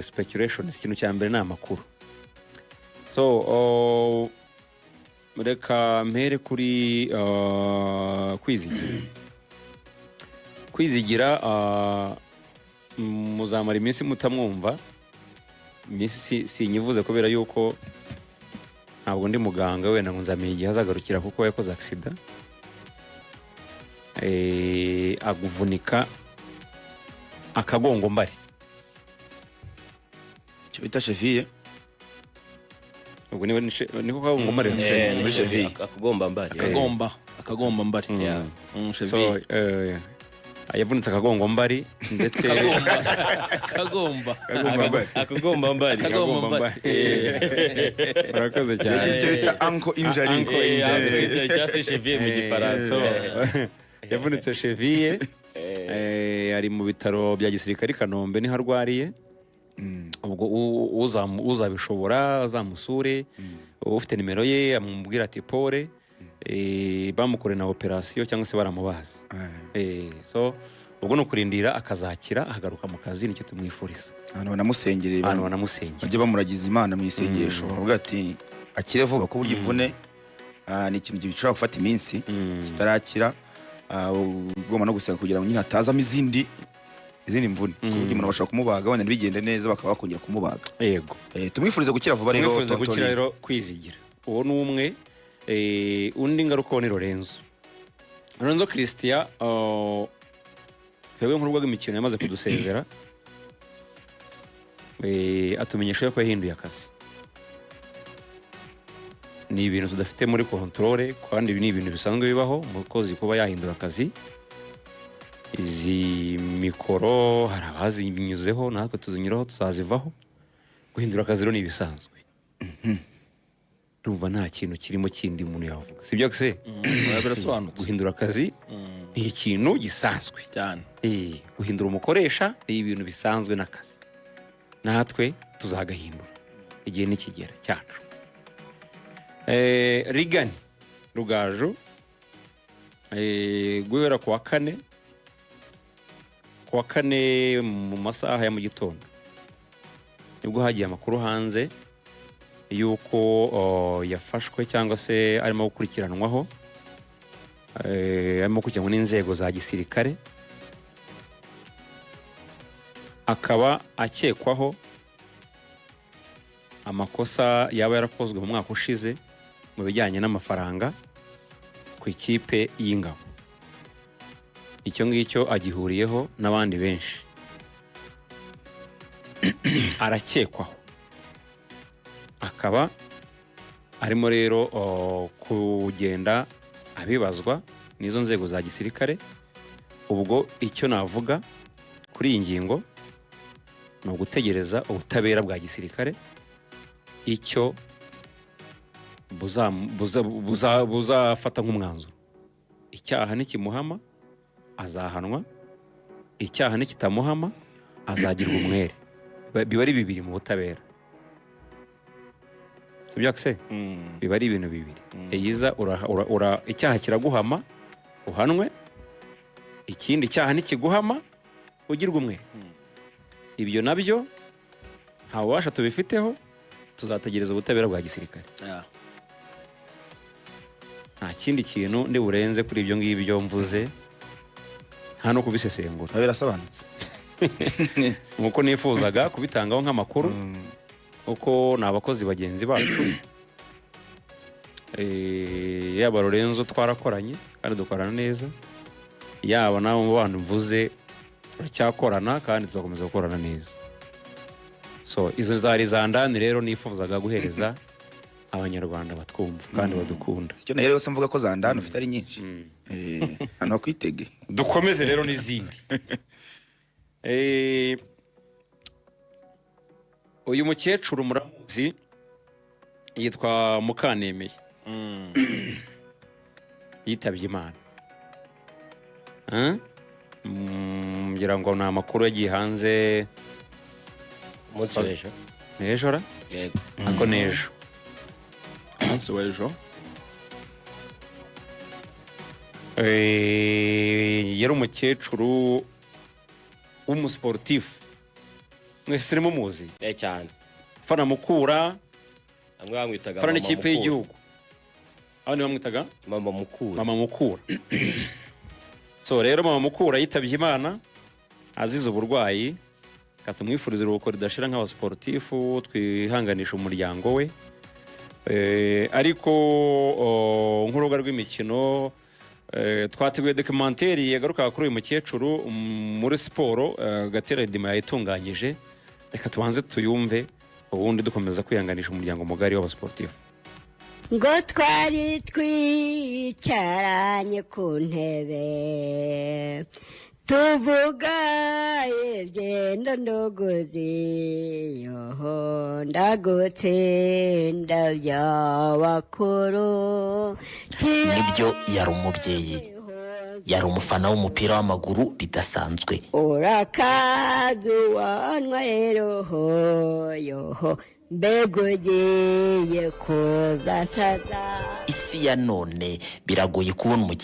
speculation ikintu cya mbere ni amakuru. So reka mpere kuri kwizigira muzamara iminsi mutamwumva, iminsi sinyivuze kubera yuko ntabwo ndi muganga, wenda ngo nzamenye igihe azagarukira kuko yakoze accident, aguvunika akagongo mbari, cyo bita cheville. ubwo niko kagongo mbari muri cheville, akagomba mbari so yavunitse akagongo mbari ndetse akagomba mbari urakoze cyane, cyo bita ankle injury cyase cheville mu gifaransa. yavunitse cheville, ari mu bitaro bya gisirikare i Kanombe niho arwariye. ubwo uzabishobora azamusure, ufite nimero ye amubwira ati pole, bamukore na operation cyangwa se baramubaza. So ubwo no kurindira akazakira ahagaruka mu kazi, nicyo tumwifuriza. abantu banamusengereye, bajye bamuragiza Imana mu isengesho, bavuga ati akire vuba ko burya imvune ni ikintu gishobora gufata iminsi kitarakira, ugomba no gusenga kugira ngo nyine hatazamo izindi mvune, kuburyo umuntu bashaka kumubaga wenda bigende neza bakaba bakongera kumubaga. Yego, tumwifuriza gukira vuba rero, tumwifuriza gukira rero, kwizigira. Uwo ni umwe. Undi ngaruka ni Lorenzo Christian, twebwe nk'urubuga rw'imikino yamaze kudusezera, atumenyesha ko yahinduye akazi. Ni ibintu tudafite muri controle, kandi ni ibintu bisanzwe bibaho umukozi kuba yahindura akazi. Izi mikoro hari abazinyuzeho, natwe tuzinyuraho tuzazivaho. Guhindura akazi rero ni ibisanzwe. Ndumva nta kintu kirimo kindi umuntu yavuga, sibyo se? Birasobanutse. Guhindura akazi ni ikintu gisanzwe cyane. Guhindura umukoresha ni ibintu bisanzwe n'akazi, natwe tuzagahindura igihe nikigera cyacu. Rigani Rugaju, guhera ku wa kane mu masaha ya mu gitondo nibwo hagiye amakuru hanze yuko yafashwe cyangwa se arimo gukurikiranwaho, arimo gukurikiranwa n'inzego za gisirikare, akaba akekwaho amakosa yaba yarakozwe mu mwaka ushize mu bijyanye n'amafaranga ku ikipe y'ingabo. Icyo ngicyo agihuriyeho n'abandi benshi, arakekwaho, akaba arimo rero kugenda abibazwa n'izo nzego za gisirikare. Ubwo icyo navuga kuri iyi ngingo ni ugutegereza ubutabera bwa gisirikare icyo buzafata nk'umwanzuro. Icyaha nikimuhama azahanwa, icyaha nikitamuhama azagirwa umwere. Biba ari bibiri mu butabera, sibyo se? Biba ari ibintu bibiri. Eyiza icyaha kiraguhama uhanwe, ikindi cyaha nikiguhama ugirwa umwere. Ibyo nabyo nta bubasha tubifiteho, tuzategereza ubutabera bwa gisirikare. Nta kindi kintu ndi burenze kuri ibyo ngibyo mvuze, nta no kubisesengura. Birasobanutse nkuko nifuzaga kubitangaho nk'amakuru, uko ni abakozi bagenzi bacu. Yaba Lorenzo twarakoranye kandi dukorana neza, yaba nawe mu bantu mvuze turacyakorana kandi tuzakomeza gukorana neza. So izo zari zandani rero nifuzaga guhereza abanyarwanda batwumva kandi badukunda. Icyo nahere yose mvuga ko zandani ufite ari nyinshi, hano kwitege. Dukomeze rero n'izindi. Uyu mukecuru muramuzi, yitwa Mukanemeye, yitabye Imana. Ngira ngo ni amakuru yagiye hanze umunsi w'ejo. N'ejo ra? Yego. Ako n'ejo. Umunsi w'ejo. Yari umukecuru w'umusportifu mwese mumuzi cyane fana Mukura amwe bamwitaga fana n'ikipe y'igihugu abandi bamwitaga mama Mukura so rero mama Mukura yitabye Imana azize uburwayi katumwifuriza uruhuko ridashira nk'abasportifu twihanganisha umuryango we ariko nk'urubuga rw'imikino twateguye documentaire yagaruka kuri uyu mukecuru muri siporo Gatera Dima yayitunganyije reka tubanze tuyumve ubundi dukomeza kwihanganisha umuryango mugari w'abasportifu ngo twari twicaranye ku ntebe tuvuga ibyenda ndogozi yoho ndagutsinda by'abakuru nibyo yari umubyeyi yari umufana w'umupira w'amaguru bidasanzwe urakazuwanwa roho yoho mbega ugiye kuzasaza isi ya none biragoye kubona umukecuru